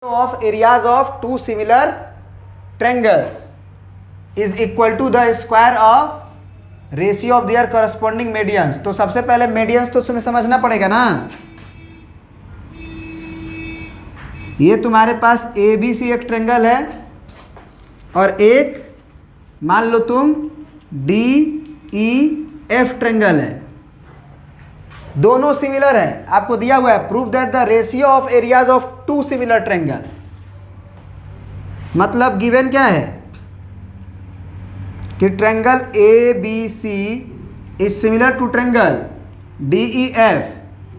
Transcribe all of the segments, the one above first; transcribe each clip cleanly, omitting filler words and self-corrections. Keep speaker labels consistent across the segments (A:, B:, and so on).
A: of areas of two similar triangles is equal to the square of ratio of their corresponding medians। तो सबसे पहले medians तो तुम्हें समझना पड़ेगा ना। ये तुम्हारे पास ए बी सी एक ट्रेंगल है और एक मान लो तुम डी ई एफ ट्रेंगल है, दोनों सिमिलर है। आपको दिया हुआ है prove that the ratio of areas of two similar triangle. मतलब गिवन क्या है कि triangle A B C is similar to triangle D E F.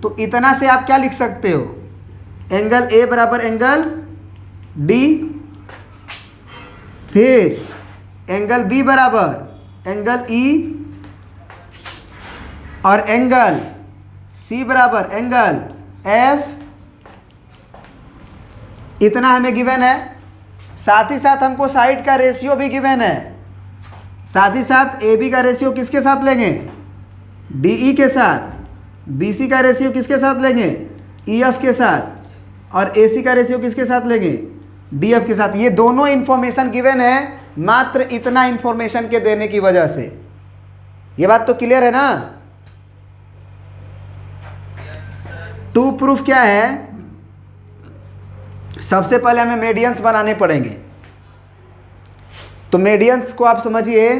A: तो इतना से आप क्या लिख सकते हो, एंगल ए बराबर एंगल डी, फिर एंगल बी बराबर एंगल ई और एंगल सी बराबर एंगल एफ। इतना हमें गिवन है। साथ ही साथ हमको साइड का रेशियो भी गिवन है। साथ ही साथ ए बी का रेशियो किसके साथ लेंगे, डी ई के साथ। बी सी का रेशियो किसके साथ लेंगे, ई एफ के साथ। और ए सी का रेशियो किसके साथ लेंगे, डी एफ के साथ। ये दोनों इन्फॉर्मेशन गिवन है मात्र इतना इन्फॉर्मेशन के देने की वजह से। ये बात तो क्लियर है ना। टू प्रूफ क्या है, सबसे पहले हमें मेडियंस बनाने पड़ेंगे। तो मेडियंस को आप समझिए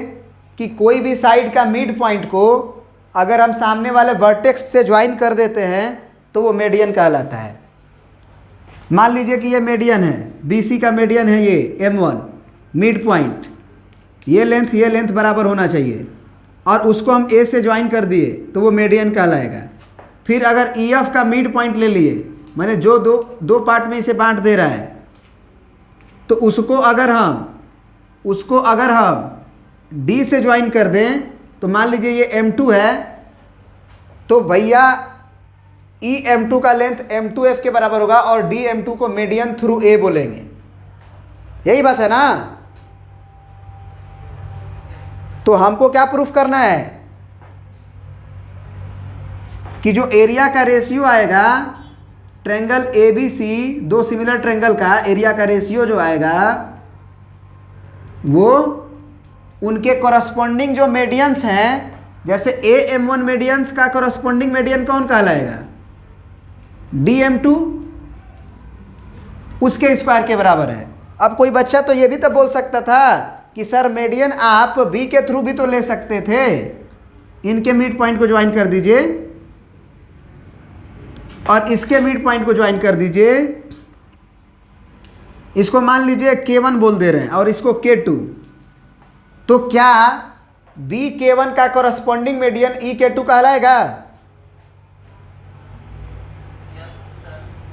A: कि कोई भी साइड का मिड पॉइंट को अगर हम सामने वाले वर्टेक्स से ज्वाइन कर देते हैं तो वो मेडियन कहलाता है। मान लीजिए कि ये मेडियन है, बी सी का मेडियन है ये M1 मिड पॉइंट। ये लेंथ बराबर होना चाहिए और उसको हम ए से ज्वाइन कर दिए तो वो मेडियन कहलाएगा। फिर अगर ई एफ का मिड पॉइंट ले लिए, माने जो दो पार्ट में इसे बांट दे रहा है, तो उसको अगर हम डी से ज्वाइन कर दें तो मान लीजिए ये M2 है, तो भैया ई M2 का लेंथ M2F के बराबर होगा और डी M2 को मीडियन थ्रू ए बोलेंगे। यही बात है ना। तो हमको क्या प्रूफ करना है कि जो एरिया का रेशियो आएगा ट्रेंगल ए बी सी, दो सिमिलर ट्रेंगल का एरिया का रेशियो जो आएगा वो उनके कॉरस्पॉन्डिंग जो मेडियंस हैं, जैसे ए M1 मेडियंस का कॉरस्पॉन्डिंग मेडियन कौन कहलाएगा, डी M2, उसके स्क्वायर के बराबर है। अब कोई बच्चा तो ये भी तो बोल सकता था कि सर मेडियन आप बी के थ्रू भी तो ले सकते थे, इनके मिड पॉइंट को ज्वाइन कर दीजिए और इसके मिड पॉइंट को ज्वाइन कर दीजिए। इसको मान लीजिए K1 बोल दे रहे हैं और इसको K2। तो क्या बी K1 का कॉरस्पॉन्डिंग मीडियन ई K2 कहलाएगा?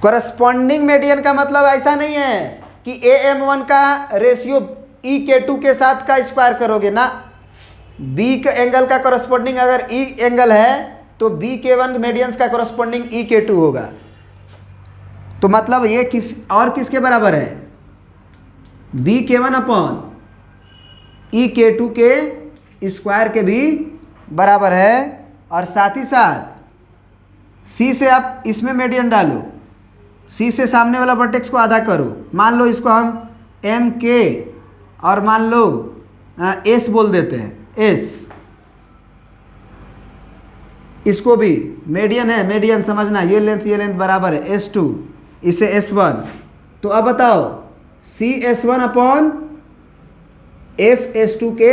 A: कॉरस्पॉन्डिंग मीडियन का मतलब ऐसा नहीं है कि ए M1 का रेशियो ई K2 के साथ का स्क्वायर करोगे ना। बी के एंगल का कॉरस्पॉन्डिंग अगर ई एंगल है तो बी K1 मेडियंस का कॉरस्पॉन्डिंग ई K2 होगा। तो मतलब ये किसके बराबर है, बी K1 अपॉन ई K2 के स्क्वायर के भी बराबर है। और साथ ही साथ सी से आप इसमें मेडियन डालो, सी से सामने वाला वर्टेक्स को आधा करो। मान लो इसको हम एम के और मान लो एस बोल देते हैं, एस। इसको भी मेडियन है, मेडियन समझना, ये लेंथ बराबर है S2, इसे S1। तो अब बताओ सी S1 अपॉन एफ S2 के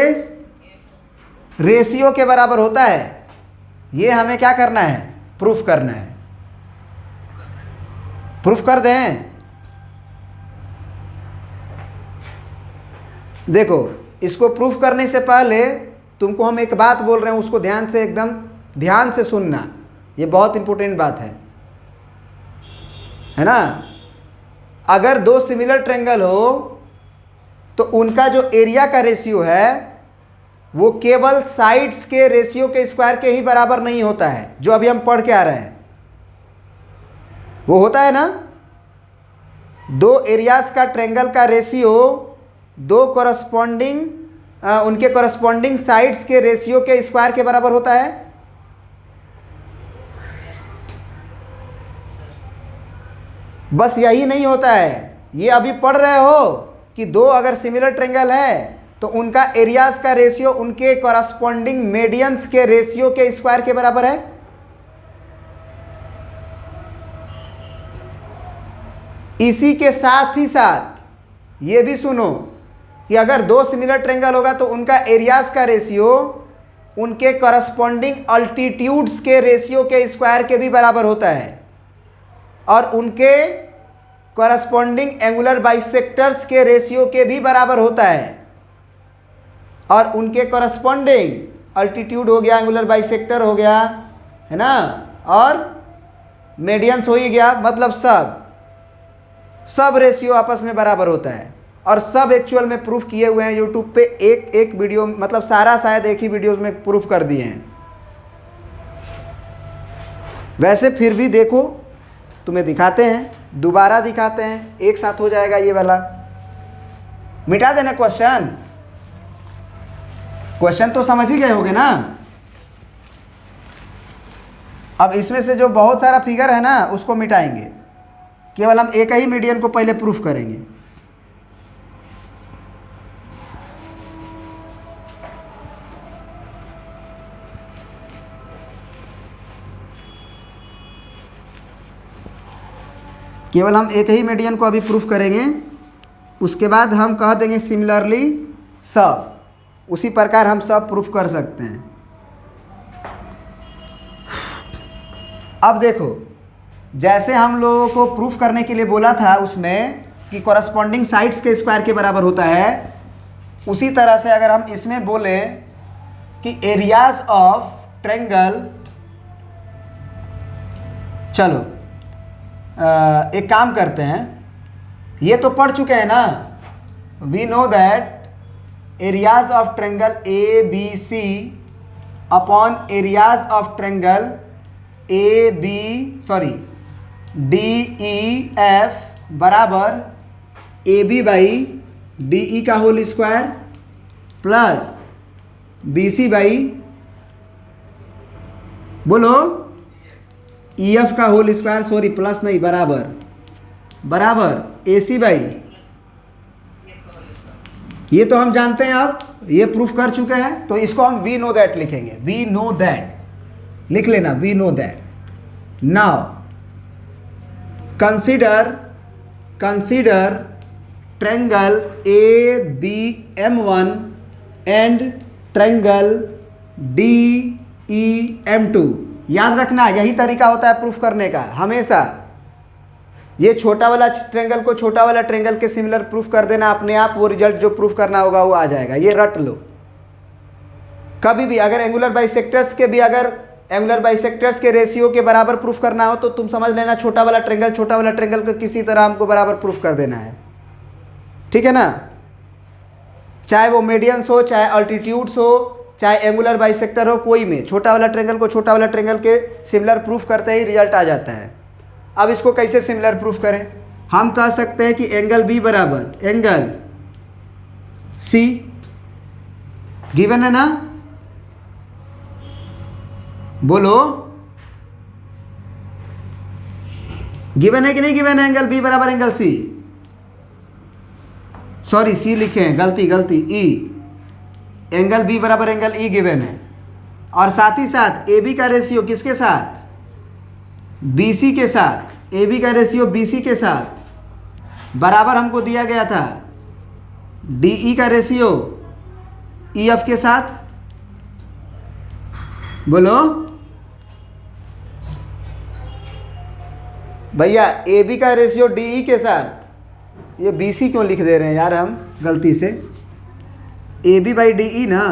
A: रेशियो के बराबर होता है। ये हमें क्या करना है, प्रूफ करना है। प्रूफ कर दें। देखो इसको प्रूफ करने से पहले तुमको हम एक बात बोल रहे हैं, उसको ध्यान से एकदम ध्यान से सुनना। ये बहुत इंपॉर्टेंट बात है ना। अगर दो सिमिलर ट्रेंगल हो तो उनका जो एरिया का रेशियो है वो केवल साइड्स के रेशियो के स्क्वायर के ही बराबर नहीं होता है, जो अभी हम पढ़ के आ रहे हैं वो होता है ना। दो एरियाज का ट्रेंगल का रेशियो दो कॉरस्पॉन्डिंग उनके कॉरस्पॉन्डिंग साइड्स के रेशियो के स्क्वायर के बराबर होता है। बस यही नहीं होता है, ये अभी पढ़ रहे हो कि दो अगर सिमिलर ट्रेंगल है तो उनका एरियाज का रेशियो उनके कॉरस्पॉन्डिंग मेडियंस के रेशियो के स्क्वायर के बराबर है। इसी के साथ ही साथ ये भी सुनो कि अगर दो सिमिलर ट्रेंगल होगा तो उनका एरियाज का रेशियो उनके कॉरस्पॉन्डिंग अल्टीट्यूड्स के रेशियो के स्क्वायर के भी बराबर होता है, और उनके कॉरस्पॉन्डिंग एंगुलर बाइसेक्टर्स के रेशियो के भी बराबर होता है। और उनके कॉरस्पॉन्डिंग अल्टीट्यूड हो गया, एंगुलर बाइसेक्टर हो गया, है ना, और मेडियंस हो ही गया, मतलब सब रेशियो आपस में बराबर होता है। और सब एक्चुअल में प्रूफ किए हुए हैं यूट्यूब पे, एक एक वीडियो, मतलब सारा शायद एक ही वीडियोस में प्रूफ कर दिए हैं। वैसे फिर भी देखो, तुम्हें दिखाते हैं, दोबारा दिखाते हैं, एक साथ हो जाएगा ये वाला। मिटा देना क्वेश्चन तो समझ ही गए होगे ना। अब इसमें से जो बहुत सारा फिगर है ना उसको मिटाएंगे, केवल हम एक ही मीडियन को पहले प्रूफ करेंगे। केवल हम एक ही मीडियन को अभी प्रूफ करेंगे, उसके बाद हम कह देंगे सिमिलरली सब। उसी प्रकार हम सब प्रूफ कर सकते हैं। अब देखो, जैसे हम लोगों को प्रूफ करने के लिए बोला था उसमें कि कॉरस्पॉन्डिंग साइड्स के स्क्वायर के बराबर होता है, उसी तरह से अगर हम इसमें बोलें कि एरियाज ऑफ ट्रायंगल, चलो एक काम करते हैं, ये तो पढ़ चुके हैं ना। We know that areas of triangle A B C upon areas of triangle D E F बराबर A B by D E का whole square plus B C by, बोलो, ई एफ का होल स्क्वायर, सॉरी प्लस नहीं, बराबर ए सी by, ये तो हम जानते हैं, अब ये प्रूफ कर चुके हैं, तो इसको हम वी नो दैट लिखेंगे। वी नो दैट लिख लेना, we know that. Now consider triangle A B M one and triangle D E M two. याद रखना, यही तरीका होता है प्रूफ करने का हमेशा। ये छोटा वाला ट्रायंगल को छोटा वाला ट्रायंगल के सिमिलर प्रूफ कर देना, अपने आप वो रिजल्ट जो प्रूफ करना होगा वो आ जाएगा। ये रट लो। कभी भी अगर एंगुलर बाइसेक्टर्स के रेशियो के बराबर प्रूफ करना हो तो तुम समझ लेना छोटा वाला ट्रायंगल को किसी तरह हमको बराबर प्रूफ कर देना है, ठीक है ना। चाहे वो मेडियंस हो, चाहे अल्टीट्यूड्स हो, चाहे एंगुलर बाइसेक्टर हो, कोई में छोटा वाला ट्रायंगल को छोटा वाला ट्रायंगल के सिमिलर प्रूफ करते ही रिजल्ट आ जाता है। अब इसको कैसे सिमिलर प्रूफ करें? हम कह सकते हैं कि एंगल बी बराबर एंगल सी, गिवन है ना, बोलो, गिवन है कि नहीं गिवन है? एंगल बी बराबर एंगल सी, सॉरी सी लिखे हैं, गलती ई, एंगल बी बराबर एंगल ई गिवन है। और साथ ही साथ ए बी का रेशियो किसके साथ? BC के साथ। AB का रेशियो BC के साथ बराबर हमको दिया गया था DE का रेशियो EF के साथ, बोलो भैया, AB का रेशियो DE के साथ। ये BC क्यों लिख दे रहे हैं यार हम गलती से? AB बाई DE ना,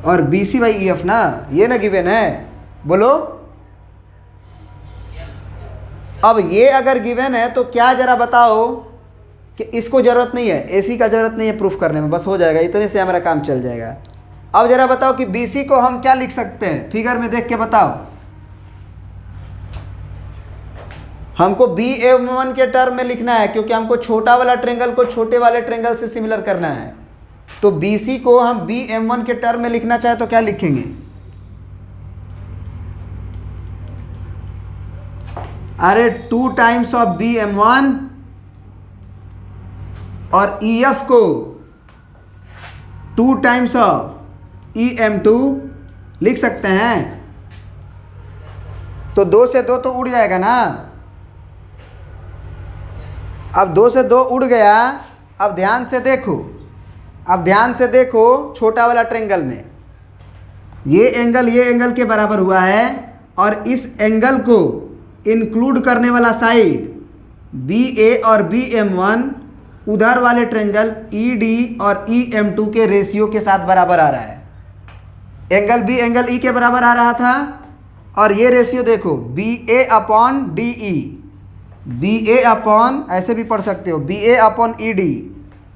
A: और BC बाई EF ना, ये ना गिवन है, बोलो। अब ये अगर गिवन है तो क्या जरा बताओ कि इसको ज़रूरत नहीं है, AC का ज़रूरत नहीं है प्रूफ करने में, बस हो जाएगा, इतने से हमारा काम चल जाएगा। अब जरा बताओ कि BC को हम क्या लिख सकते हैं, फिगर में देख के बताओ। हमको BM1 के टर्म में लिखना है, क्योंकि हमको छोटा वाला ट्रायंगल को छोटे वाले ट्रायंगल से सिमिलर करना है। तो BC को हम BM1 के टर्म में लिखना चाहे तो क्या लिखेंगे? अरे 2 टाइम्स ऑफ BM1 और EF को 2 टाइम्स ऑफ EM2 लिख सकते हैं। तो 2 से 2 तो उड़ जाएगा ना। अब 2 से 2 उड़ गया। अब ध्यान से देखो, छोटा वाला ट्रायंगल में ये एंगल के बराबर हुआ है और इस एंगल को इंक्लूड करने वाला साइड BA और BM1 उधर वाले ट्रायंगल ED और EM2 के रेशियो के साथ बराबर आ रहा है। एंगल B एंगल E के बराबर आ रहा था और ये रेशियो देखो BA upon DE, BA upon, ऐसे भी पढ़ सकते हो, BA अपॉन ED,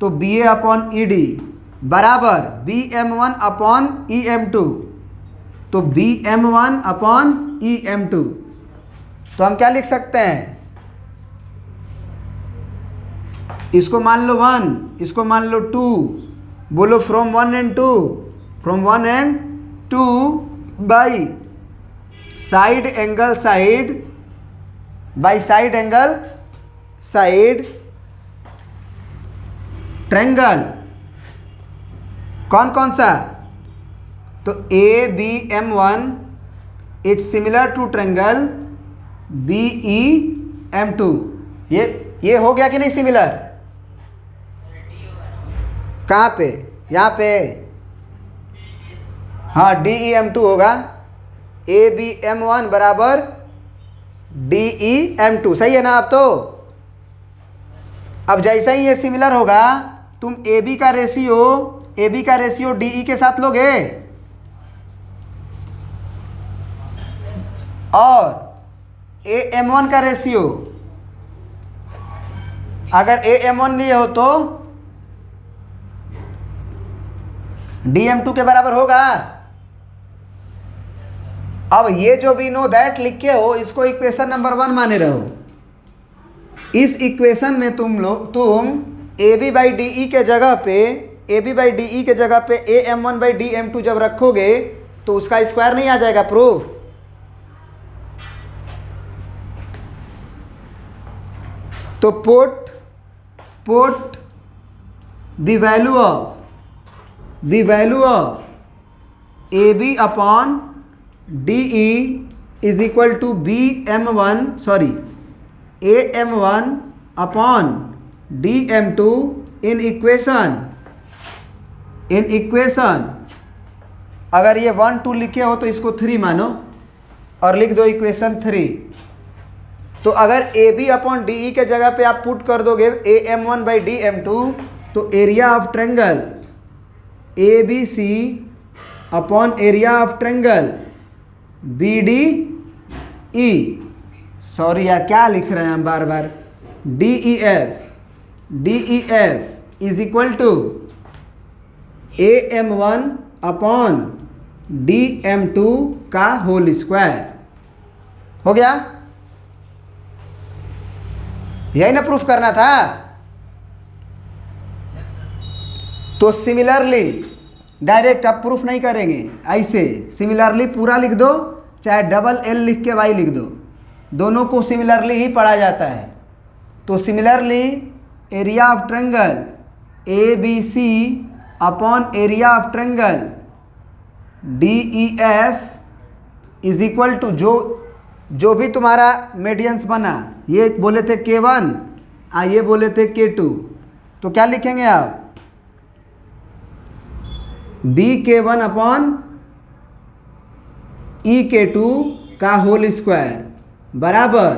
A: तो BA अपॉन ED बराबर BM1 अपॉन EM2, तो BM1 अपॉन EM2। तो हम क्या लिख सकते हैं, इसको मान लो 1, इसको मान लो 2, बोलो from 1 and 2, from 1 and 2 by side angle side, by side angle side triangle. कौन कौन सा, तो ABM1 is similar to triangle BEM2। ये हो गया कि नहीं सिमिलर? कहाँ पे, यहाँ पे, हाँ DEM2 होगा। ABM1 बराबर DEM2, सही है ना। अब जैसा ही ये सिमिलर होगा तुम AB का रेशियो DE के साथ लोगे और AM1 का रेशियो अगर AM1 लिए हो तो DM2 के बराबर होगा। अब ये जो वी नो दैट लिखे हो इसको इक्वेशन नंबर 1 माने रहो। इस इक्वेशन में तुम AB बाई DE के जगह पे AM1 बाई DM2 जब रखोगे तो उसका स्क्वायर नहीं आ जाएगा प्रूफ। तो put the value of AB upon DE is equal to AM1 upon DM2 in equation. अगर ये 1 2 लिखे हो तो इसको 3 मानो और लिख दो इक्वेशन 3। तो अगर AB अपॉन DE के जगह पे आप पुट कर दोगे AM1 बाई DM2 तो area of triangle ABC upon area of triangle BDE, sorry यार क्या लिख रहे हैं हम बार बार, DEF is equal to AM1 upon DM2 का होल स्क्वायर। हो गया, यही ना प्रूफ करना था। तो सिमिलरली डायरेक्ट आप प्रूफ नहीं करेंगे, ऐसे सिमिलरली पूरा लिख दो, चाहे डबल L लिख के Y लिख दो, दोनों को सिमिलरली ही पढ़ा जाता है। तो similarly area of triangle ABC upon area of triangle DEF is equal to जो भी तुम्हारा मेडियंस बना, ये बोले थे K1 ये बोले थे K2, तो क्या लिखेंगे आप BK1 अपॉन EK2 का होल स्क्वायर बराबर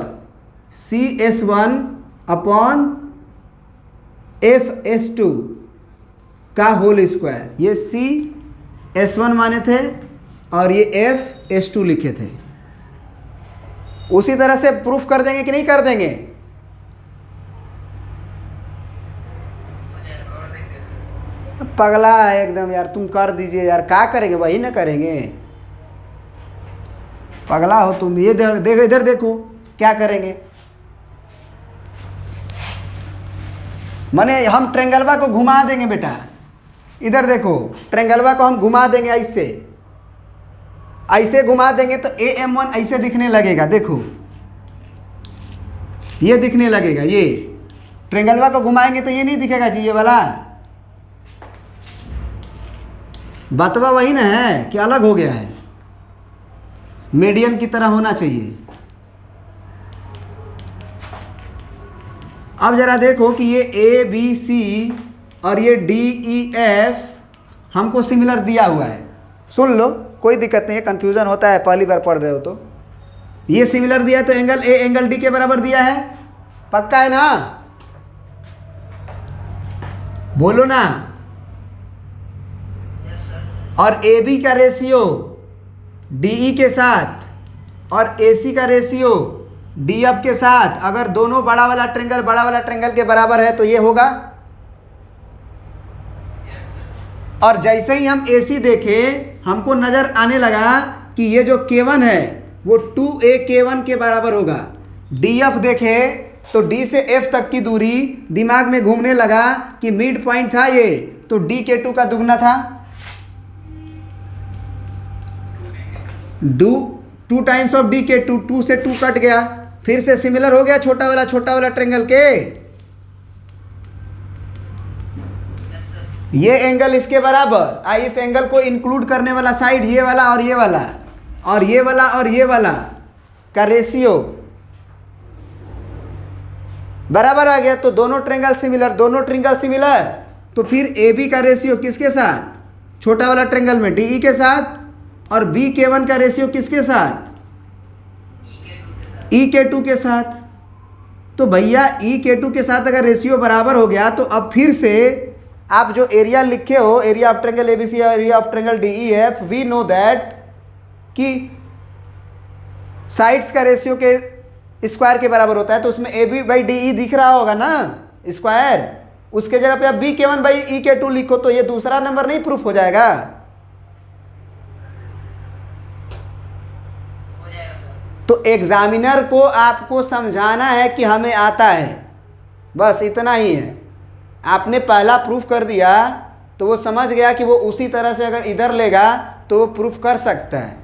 A: CS1 अपॉन FS2 का होल स्क्वायर। ये CS1 माने थे और ये FS2 लिखे थे। उसी तरह से प्रूफ कर देंगे कि नहीं कर देंगे? पगला है एकदम यार, तुम कर दीजिए यार, क्या करेंगे, वही ना करेंगे। पगला हो तुम। ये देखो इधर देखो क्या करेंगे। माने हम ट्रायंगलवा को घुमा देंगे बेटा, इधर देखो ट्रायंगलवा को हम घुमा देंगे, ऐसे घुमा देंगे तो AM1 ऐसे दिखने लगेगा। देखो ये दिखने लगेगा, ये ट्रेंगलवा को घुमाएंगे तो ये नहीं दिखेगा जी, ये वाला बतवा वही ना है कि अलग हो गया है, मीडियन की तरह होना चाहिए। अब जरा देखो कि ये ए बी सी और ये डी ई एफ हमको सिमिलर दिया हुआ है, सुन लो कोई दिक्कत नहीं है, कंफ्यूजन होता है पहली बार पढ़ रहे हो तो। ये सिमिलर दिया है तो एंगल ए एंगल डी के बराबर दिया है, पक्का है ना, बोलो ना। और ए बी का रेशियो डी ई के साथ और ए सी का रेशियो डी एफ के साथ अगर दोनों बड़ा वाला ट्रेंगल के बराबर है तो ये होगा। और जैसे ही हम ए सी देखे हमको नज़र आने लगा कि ये जो K1 है वो 2a K1 के बराबर होगा। डी एफ देखे तो D से F तक की दूरी दिमाग में घूमने लगा कि मिड पॉइंट था ये, तो D K2 का दुगना था, 2 टाइम्स ऑफ D K2, 2 से 2 कट गया, फिर से सिमिलर हो गया छोटा वाला ट्रेंगल के। ये एंगल इसके बराबर, इस एंगल को इंक्लूड करने वाला साइड ये वाला और ये वाला और ये वाला और ये वाला का रेशियो बराबर आ गया, तो दोनों ट्रेंगल सिमिलर। तो फिर ए बी का रेशियो किसके साथ, छोटा वाला ट्रेंगल में डी ई के साथ, और बी K1 का रेशियो किसके साथ, ई K2 के साथ। तो भैया ई K2 के साथ अगर रेशियो बराबर हो गया तो अब फिर से आप जो एरिया लिखे हो, area of triangle A B C, area of triangle D E F, we know that कि साइड्स का रेशियो के स्क्वायर के बराबर होता है, तो उसमें A B by D E दिख रहा होगा ना स्क्वायर, उसके जगह पे आप B K1 by E K2 लिखो तो ये दूसरा नंबर नहीं प्रूफ हो जाएगा। तो एग्जामिनर को आपको समझाना है कि हमें आता है, बस इतना ही है। आपने पहला प्रूफ कर दिया तो वो समझ गया कि वो उसी तरह से अगर इधर लेगा तो वो प्रूफ कर सकता है।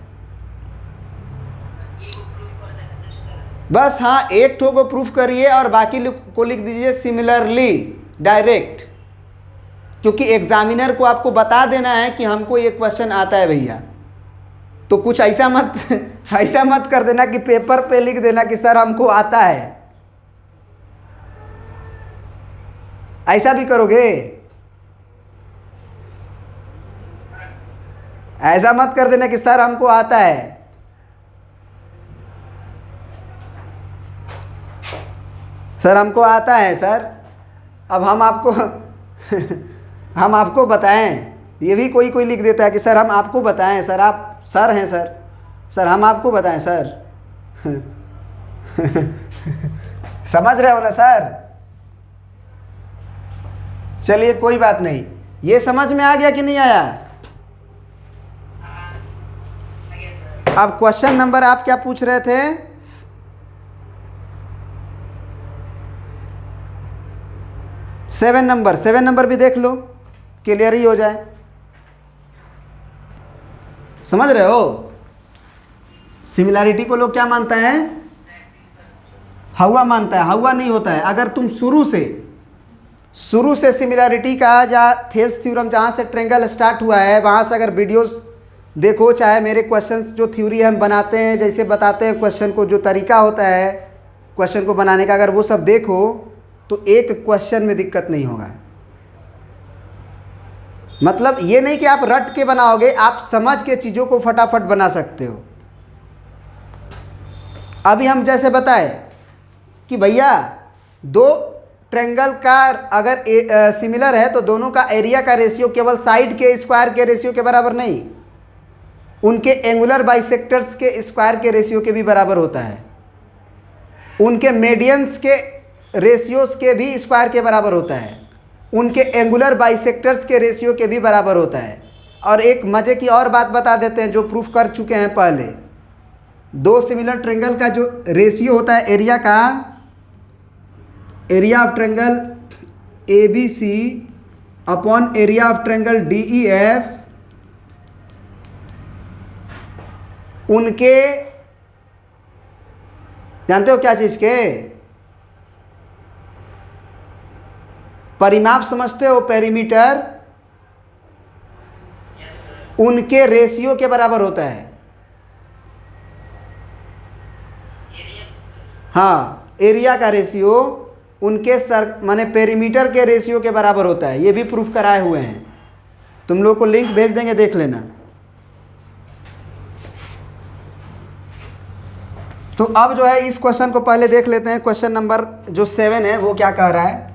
A: बस हाँ, एक ठो को प्रूफ करिए और बाकी को लिख दीजिए सिमिलरली डायरेक्ट, क्योंकि एग्जामिनर को आपको बता देना है कि हमको ये क्वेश्चन आता है भैया। तो कुछ ऐसा मत कर देना कि पेपर पे लिख देना कि सर हमको आता है, ऐसा भी करोगे? ऐसा मत कर देना कि सर हमको आता है। सर हमको आता है सर, अब हम आपको हम आपको बताएं, ये भी कोई लिख देता है कि सर हम आपको बताएं, सर आप सर हैं सर हम आपको बताएं सर समझ रहे हो ना सर? चलिए कोई बात नहीं, ये समझ में आ गया कि नहीं आया? अब क्वेश्चन नंबर आप क्या पूछ रहे थे? सेवन नंबर भी देख लो, क्लियर ही हो जाए। समझ रहे हो? सिमिलैरिटी को लोग क्या मानता है? हवा मानता है। हवा नहीं होता है। अगर तुम शुरू से सिमिलैरिटी का या थेल्स थ्योरम जहाँ से ट्रेंगल स्टार्ट हुआ है वहाँ से अगर वीडियोस देखो, चाहे मेरे क्वेश्चंस जो थ्योरी हम बनाते हैं, जैसे बताते हैं क्वेश्चन को, जो तरीका होता है क्वेश्चन को बनाने का, अगर वो सब देखो तो एक क्वेश्चन में दिक्कत नहीं होगा। मतलब ये नहीं कि आप रट के बनाओगे, आप समझ के चीज़ों को फटाफट बना सकते हो। अभी हम जैसे बताए कि भैया दो ट्रेंगल का अगर सिमिलर है तो दोनों का एरिया का रेशियो केवल साइड के स्क्वायर के रेशियो के बराबर नहीं, उनके एंगुलर बाइसेक्टर्स के स्क्वायर के रेशियो के भी बराबर होता है, उनके मीडियंस के रेशियोज के भी स्क्वायर के बराबर होता है, उनके एंगुलर बाइसेक्टर्स के रेशियो के भी बराबर होता है। और एक मज़े की और बात बता देते हैं जो प्रूफ कर चुके हैं पहले, दो सिमिलर ट्रेंगल का जो रेशियो होता है एरिया का, area of triangle A B C upon area of triangle D E F, उनके जानते हो क्या चीज़ के? परिमाप समझते हो, पेरीमीटर उनके रेशियो के बराबर होता है। हाँ, एरिया का रेशियो उनके माने पेरीमीटर के रेशियो के बराबर होता है। ये भी प्रूफ कराए हुए हैं, तुम लोग को लिंक भेज देंगे, देख लेना। तो अब जो है इस क्वेश्चन को पहले देख लेते हैं। क्वेश्चन नंबर जो 7 है वो क्या कह रहा है।